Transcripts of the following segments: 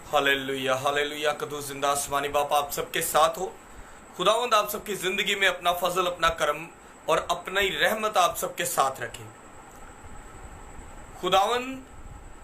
Hallelujah hallelujah. कदूस जिंदा आसमानी बाप आप सबके साथ हो। खुदावंद आप सबकी जिंदगी में अपना फजल, अपना करम और अपनी रहमत आप सबके साथ रखे। खुदावंद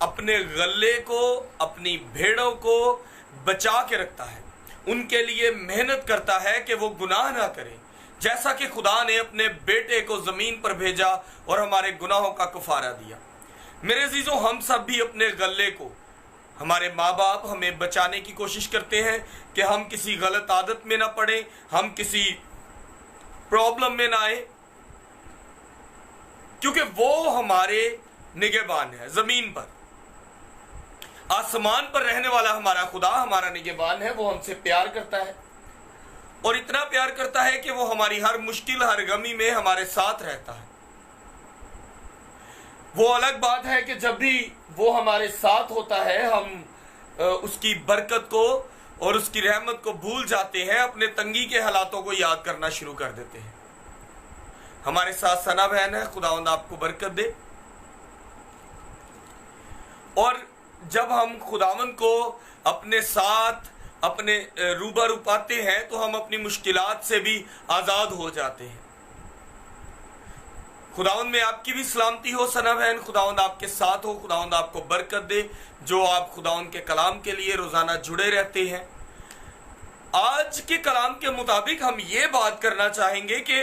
अपने गले को, अपनी भेड़ों को बचा के रखता है, उनके लिए मेहनत करता है कि वो गुनाह ना करें। जैसा कि खुदा ने अपने बेटे को जमीन पर भेजा और हमारे गुनाहों का कफारा दिया। मेरे अजीजों, हम सब भी अपने गले को, हमारे माँ बाप हमें बचाने की कोशिश करते हैं कि हम किसी गलत आदत में ना पड़े, हम किसी प्रॉब्लम में ना आए, क्योंकि वो हमारे निगहबान है। जमीन पर, आसमान पर रहने वाला हमारा खुदा हमारा निगहबान है। वो हमसे प्यार करता है और इतना प्यार करता है कि वो हमारी हर मुश्किल, हर गमी में हमारे साथ रहता है। वो अलग बात है कि जब भी वो हमारे साथ होता है, हम उसकी बरकत को और उसकी रहमत को भूल जाते हैं, अपने तंगी के हालातों को याद करना शुरू कर देते हैं। हमारे साथ सना बहन है, खुदावंद आपको बरकत दे। और जब हम खुदावंद को अपने साथ, अपने रूबरू पाते हैं, तो हम अपनी मुश्किलात से भी आजाद हो जाते हैं। खुदावंद में आपकी भी सलामती हो सना बहन, खुदावंद आपके साथ हो, खुदावंद आपको बरकत दे जो आप खुदावंद के कलाम के लिए रोजाना जुड़े रहते हैं। आज के कलाम के मुताबिक हम ये बात करना चाहेंगे कि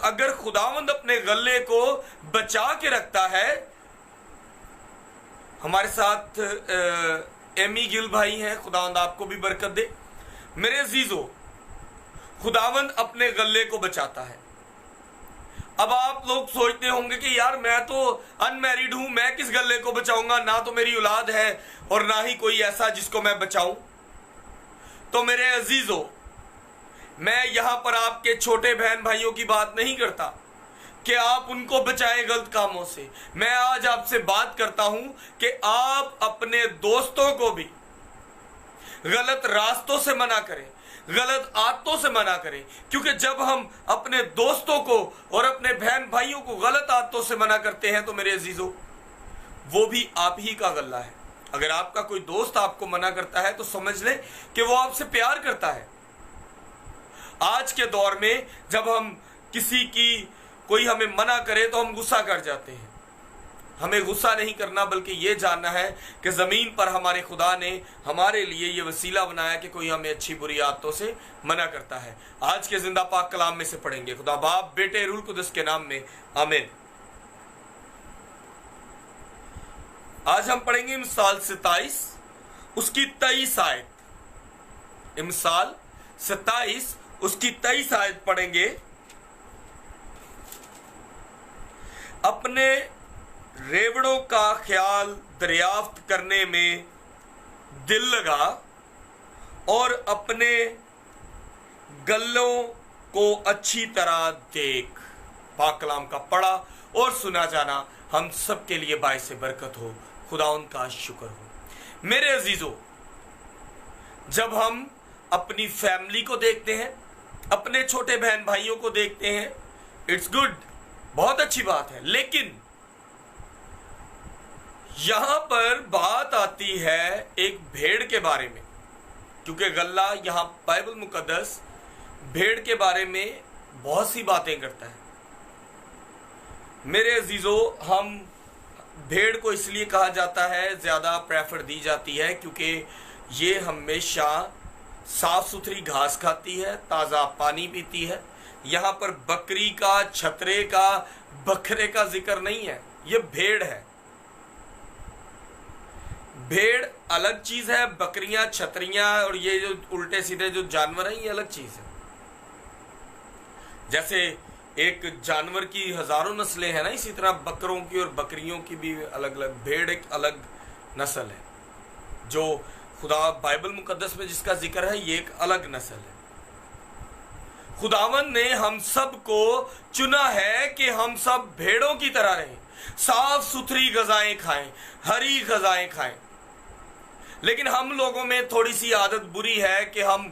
अगर खुदावंद अपने गले को बचा के रखता है। हमारे साथ एमी गिल भाई हैं, खुदावंद आपको भी बरकत दे। मेरे अजीजों, खुदावंद अपने गले को बचाता है। अब आप लोग सोचते होंगे कि यार मैं तो अनमैरिड हूं, मैं किस गले को बचाऊंगा, ना तो मेरी औलाद है और ना ही कोई ऐसा जिसको मैं बचाऊं। तो मेरे अजीजों, मैं यहां पर आपके छोटे बहन भाइयों की बात नहीं करता कि आप उनको बचाएं गलत कामों से। मैं आज आपसे बात करता हूं कि आप अपने दोस्तों को भी गलत रास्तों से मना करें, गलत आदतों से मना करें। क्योंकि जब हम अपने दोस्तों को और अपने बहन भाइयों को गलत आदतों से मना करते हैं, तो मेरे अजीजों, वो भी आप ही का गला है। अगर आपका कोई दोस्त आपको मना करता है, तो समझ लें कि वो आपसे प्यार करता है। आज के दौर में जब हम किसी की कोई हमें मना करे तो हम गुस्सा कर जाते हैं। हमें गुस्सा नहीं करना, बल्कि ये जानना है कि जमीन पर हमारे खुदा ने हमारे लिए ये वसीला बनाया कि कोई हमें अच्छी बुरी आदतों से मना करता है। आज के जिंदा पाक कलाम में से पढ़ेंगे। खुदा बाप, बेटे, रूह कुदस के नाम में आमीन। आज हम पढ़ेंगे मिसाल 27 उसकी 23 आयत। मिसाल 27 उसकी 23 आयत पढ़ेंगे। अपने रेवड़ों का ख्याल दरियाफ्त करने में दिल लगा और अपने गल्लों को अच्छी तरह देख। पाक कलाम का पढ़ा और सुना जाना हम सब के लिए बाइस बरकत हो। खुदा उनका शुक्र हो। मेरे अजीजों, जब हम अपनी फैमिली को देखते हैं, अपने छोटे बहन भाइयों को देखते हैं, इट्स गुड, बहुत अच्छी बात है। लेकिन यहां पर बात आती है एक भेड़ के बारे में, क्योंकि गल्ला यहां बाइबल मुकद्दस भेड़ के बारे में बहुत सी बातें करता है। मेरे अजीजों, हम भेड़ को इसलिए कहा जाता है, ज्यादा प्रेफर दी जाती है, क्योंकि ये हमेशा साफ सुथरी घास खाती है, ताजा पानी पीती है। यहां पर बकरी का, छतरे का, बकरे का जिक्र नहीं है, ये भेड़ है। भेड़ अलग चीज है, बकरियां, छतरियां और ये जो उल्टे सीधे जो जानवर हैं, ये अलग चीज है। जैसे एक जानवर की हजारों नस्लें हैं ना, इसी तरह बकरों की और बकरियों की भी अलग अलग। भेड़ एक अलग नस्ल है, जो खुदा बाइबल मुकद्दस में जिसका जिक्र है, ये एक अलग नस्ल है। खुदावंद ने हम सब को चुना है कि हम सब भेड़ों की तरह रहें, साफ सुथरी गजाएं खाएं, हरी गजाएं खाएं। लेकिन हम लोगों में थोड़ी सी आदत बुरी है कि हम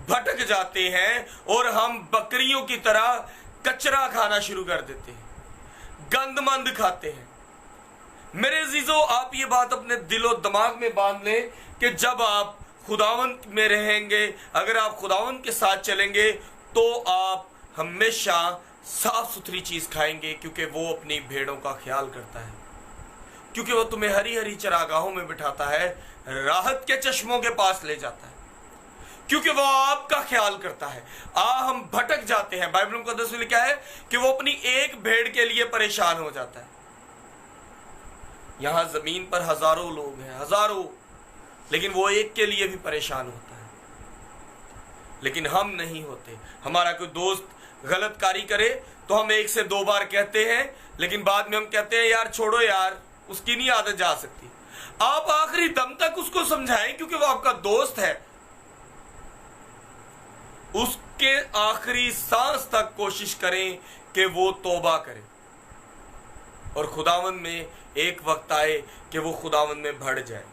भटक जाते हैं और हम बकरियों की तरह कचरा खाना शुरू कर देते हैं, गंदमंद खाते हैं। मेरे अजीजों, आप ये बात अपने दिलो दिमाग में बांध लें कि जब आप खुदावंद में रहेंगे, अगर आप खुदावंद के साथ चलेंगे तो आप हमेशा साफ सुथरी चीज खाएंगे, क्योंकि वो अपनी भेड़ों का ख्याल करता है, क्योंकि वो तुम्हें हरी हरी चरागाहों में बिठाता है, राहत के चश्मों के पास ले जाता है, क्योंकि वो आपका ख्याल करता है। हम भटक जाते हैं, बाइबल मुकद्दस में लिखा है कि वो अपनी एक भेड़ के लिए परेशान हो जाता है। यहां जमीन पर हजारों लोग हैं, हजारों, लेकिन वो एक के लिए भी परेशान होता है, लेकिन हम नहीं होते। हमारा कोई दोस्त गलत कार्य करे तो हम 1 से 2 बार कहते हैं, लेकिन बाद में हम कहते हैं यार छोड़ो यार, उसकी नहीं आदत जा सकती। आप आखिरी दम तक उसको समझाएं, क्योंकि वो आपका दोस्त है। उसके आखिरी सांस तक कोशिश करें कि वो तौबा करे और खुदावंद में एक वक्त आए कि वो खुदावंद में बढ़ जाए।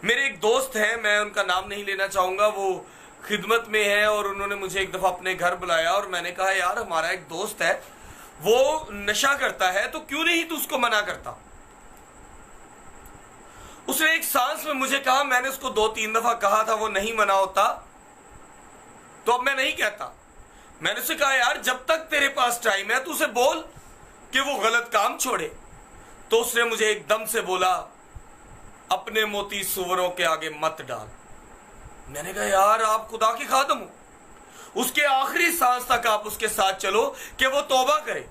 मेरे एक दोस्त हैं, मैं उनका नाम नहीं लेना चाहूंगा, वो खिदमत में है और उन्होंने मुझे एक दफा अपने घर बुलाया और मैंने कहा यार हमारा एक दोस्त है, वो नशा करता है, तो क्यों नहीं तू उसको मना करता। उसने एक सांस में मुझे कहा, मैंने उसको 2-3 दफा कहा था, वो नहीं मना होता, तो अब मैं नहीं कहता। मैंने उसे कहा यार जब तक तेरे पास टाइम है तू उसे बोल कि वो गलत काम छोड़े। तो उसने मुझे एकदम से बोला, अपने मोती सुअरों के आगे मत डाल। मैंने कहा यार आप खुदा के खादम हो, उसके आखिरी सांस तक आप उसके साथ चलो कि वो तौबा करे।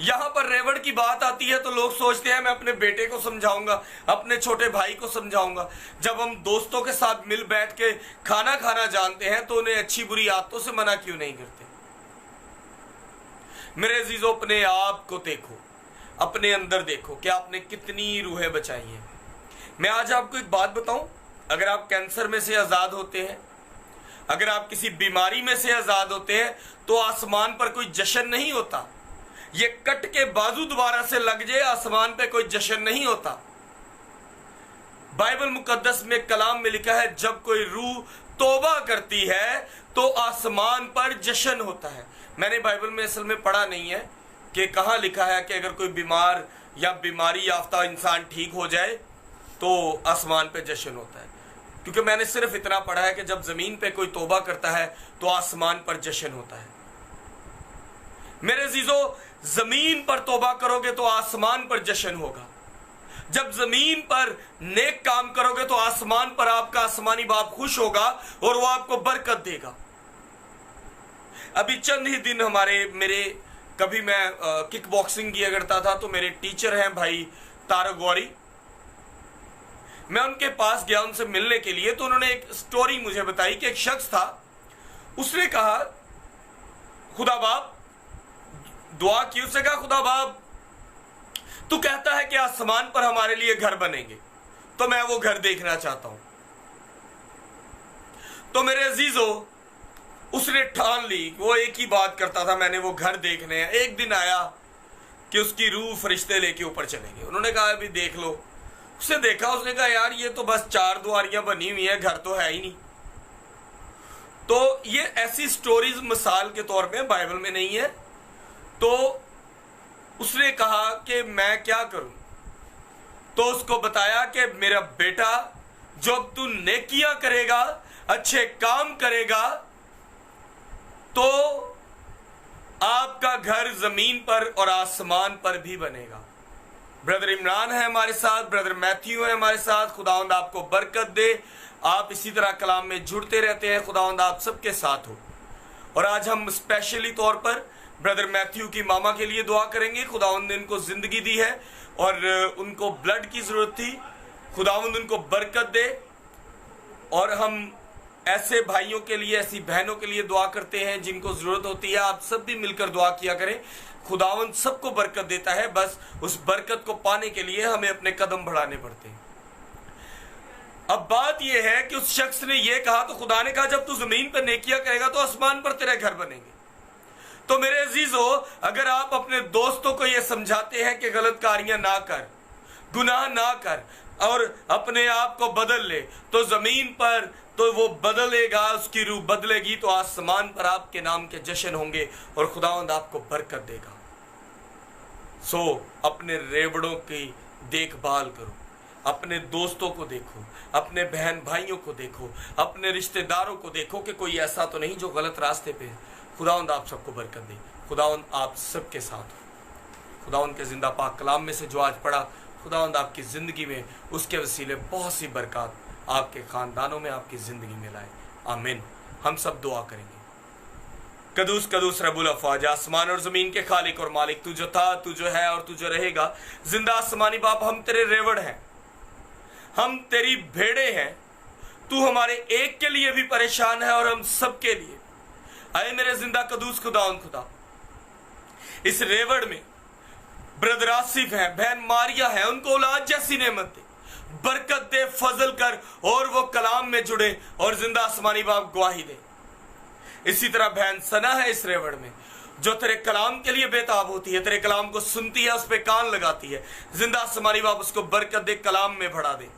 यहां पर रेवड़ की बात आती है तो लोग सोचते हैं मैं अपने बेटे को समझाऊंगा, अपने छोटे भाई को समझाऊंगा। जब हम दोस्तों के साथ मिल बैठ के खाना खाना जानते हैं तो उन्हें अच्छी बुरी आदतों से मना क्यों नहीं करते। मेरे अजीजों, अपने आप को देखो, अपने अंदर देखो कि आपने कितनी रूहें बचाई हैं। मैं आज आपको एक बात बताऊं, अगर आप कैंसर में से आजाद होते हैं, अगर आप किसी बीमारी में से आजाद होते हैं, तो आसमान पर कोई जश्न नहीं होता। ये कट के बाजू दोबारा से लग जाए, आसमान पे कोई जश्न नहीं होता। बाइबल मुकद्दस में कलाम में लिखा है जब कोई रूह तौबा करती है तो आसमान पर जश्न होता है। मैंने बाइबल में असल में पढ़ा नहीं है कि कहां लिखा है कि अगर कोई बीमार या बीमारी याफ्ता इंसान ठीक हो जाए तो आसमान पे जश्न होता है, क्योंकि मैंने सिर्फ इतना पढ़ा है कि जब जमीन पे कोई तौबा करता है तो आसमान पर जश्न होता है। मेरे अजीजों, जमीन पर तौबा करोगे तो आसमान पर जश्न होगा। जब जमीन पर नेक काम करोगे तो आसमान पर आपका आसमानी बाप खुश होगा और वो आपको बरकत देगा। अभी चंद ही दिन मेरे कभी मैं किक बॉक्सिंग किया करता था, तो मेरे टीचर हैं भाई तारक गौरी, मैं उनके पास गया उनसे मिलने के लिए। तो उन्होंने एक स्टोरी मुझे बताई कि एक शख्स था, उसने कहा खुदा बाप, दुआ की, उसने कहा खुदा बाप तू कहता है कि आसमान पर हमारे लिए घर बनेंगे, तो मैं वो घर देखना चाहता हूं। तो मेरे अजीजों, उसने ठान ली, वो एक ही बात करता था, मैंने वो घर देखने हैं। एक दिन आया कि उसकी रूह फरिश्ते लेके ऊपर चले गए। उन्होंने कहा अभी देख लो। उसने देखा, उसने कहा यार ये तो बस 4 दुआरियां बनी हुई है, घर तो है ही नहीं। तो ये ऐसी स्टोरीज मिसाल के तौर पे बाइबल में नहीं है। तो उसने कहा कि मैं क्या करूं। तो उसको बताया कि मेरा बेटा, जब तू नेकियां करेगा, अच्छे काम करेगा, तो आपका घर जमीन पर और आसमान पर भी बनेगा। ब्रदर इमरान है हमारे साथ, ब्रदर मैथ्यू है हमारे साथ। खुदावंद आपको बरकत दे, आप इसी तरह कलाम में जुड़ते रहते हैं। खुदावंद आप सबके साथ हो। और आज हम स्पेशली तौर पर ब्रदर मैथ्यू की मामा के लिए दुआ करेंगे। खुदावंद ने उनको जिंदगी दी है और उनको ब्लड की जरूरत थी। खुदावंद उनको बरकत दे। और हम ऐसे भाइयों के लिए, ऐसी बहनों के लिए दुआ करते हैं जिनको जरूरत होती है। आप सब भी मिलकर दुआ किया करें। खुदावंद सबको बरकत देता है, बस उस बरकत को पाने के लिए हमें अपने कदम बढ़ाने पड़ते हैं। अब बात यह है कि उस शख्स ने यह कहा, तो खुदा ने कहा जब तू जमीन पर नेकियां करेगा तो आसमान पर तेरे घर बनेंगे। तो मेरे अजीजों, अगर आप अपने दोस्तों को यह समझाते हैं कि गलत कारियां ना कर, गुनाह ना कर और अपने आप को बदल ले, तो जमीन पर तो वो बदलेगा, उसकी रूह बदलेगी, तो आसमान पर आपके नाम के जश्न होंगे और खुदावंद आपको बरकत देगा। सो अपने रेवड़ों की देखभाल करो, अपने दोस्तों को देखो, अपने बहन भाइयों को देखो, अपने रिश्तेदारों को देखो कि कोई ऐसा तो नहीं जो गलत रास्ते पे है। खुदावंद आप सबको बरकत दे। खुदावंद आप सबके साथ हो। खुदावंद के जिंदा पाक कलाम में से जो आज पढ़ा, खुदावंद आपकी ज़िंदगी में उसके वसीले बहुत सी बरकत आपके ख़ानदानों में, आपकी ज़िंदगी में लाए। आमीन। हम सब दुआ करेंगे। कदूस कदूस रब्बुल अफ़वाज, आसमान और ज़मीन के खालिक और मालिक, तू जो था, तू जो है और तू जो रहेगा, जिंदा आसमानी बाप, हम तेरे रेवड़ हैं, हम तेरी भेड़े हैं। तू हमारे एक के लिए भी परेशान है और हम सब के लिए। अरे मेरे जिंदा कदूस खुदावंद खुदा, इस रेवड़ में ब्रदर आसिफ है, बहन मारिया है, उनको औलाद जैसी नेमत दे, बरकत दे, फजल कर, और वो कलाम में जुड़े और जिंदा आसमानी बाप गवाही दे। इसी तरह बहन सना है इस रेवड़ में, जो तेरे कलाम के लिए बेताब होती है, तेरे कलाम को सुनती है, उस पर कान लगाती है। जिंदा आसमानी बाप उसको बरकत दे, कलाम में बढ़ा दे।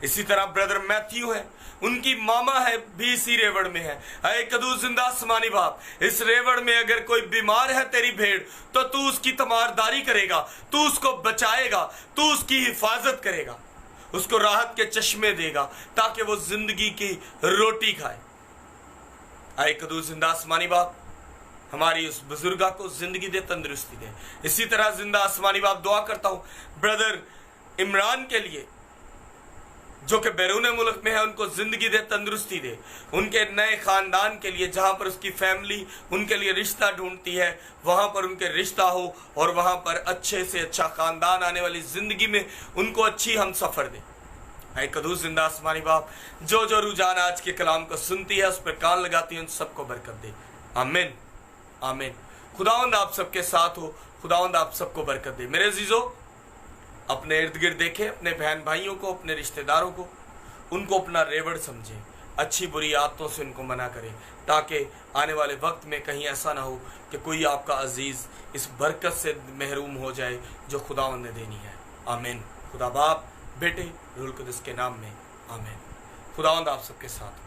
इसी तरह ब्रदर मैथ्यू है, उनकी मामा है भी इसी रेवड़ में है। ऐ कदूस जिंदा आसमानी बाप, इस रेवड़ में अगर कोई बीमार है तेरी भेड़, तो तू उसकी तमारदारी करेगा, तू उसको बचाएगा, तू उसकी हिफाजत करेगा, उसको राहत के चश्मे देगा ताकि वो जिंदगी की रोटी खाए। ऐ कदूस जिंदा आसमानी बाप, हमारी उस बुजुर्गा को जिंदगी दे, तंदुरुस्ती दे। इसी तरह जिंदा आसमानी बाप दुआ करता हूं ब्रदर इमरान के लिए, जो कि बैरून मुल्क में है, उनको जिंदगी दे, तंदुरुस्ती दे। उनके नए खानदान के लिए, जहां पर उसकी फैमिली उनके लिए रिश्ता ढूंढती है, वहां पर उनके रिश्ता हो और वहां पर अच्छे से अच्छा खानदान आने वाली जिंदगी में उनको अच्छी हम सफर दे। ऐ कदूस जिंदा आसमानी बाप, जो जो रुझान आज के कलाम को सुनती है, उस पर कान लगाती है, उन सबको बरकत दे। आमीन आमीन। खुदावंद आप सबके साथ हो, खुदावंद आप सबको बरकत दे। मेरे अजीजों, अपने इर्द गिर्द देखें, अपने बहन भाइयों को, अपने रिश्तेदारों को, उनको अपना रेवड़ समझें, अच्छी बुरी आदतों से उनको मना करें, ताकि आने वाले वक्त में कहीं ऐसा ना हो कि कोई आपका अजीज इस बरकत से महरूम हो जाए जो खुदावंद ने देनी है। आमीन। खुदा बाप, बेटे, रूहुल कुद्दुस के नाम में आमीन। खुदावंद आप सबके साथ।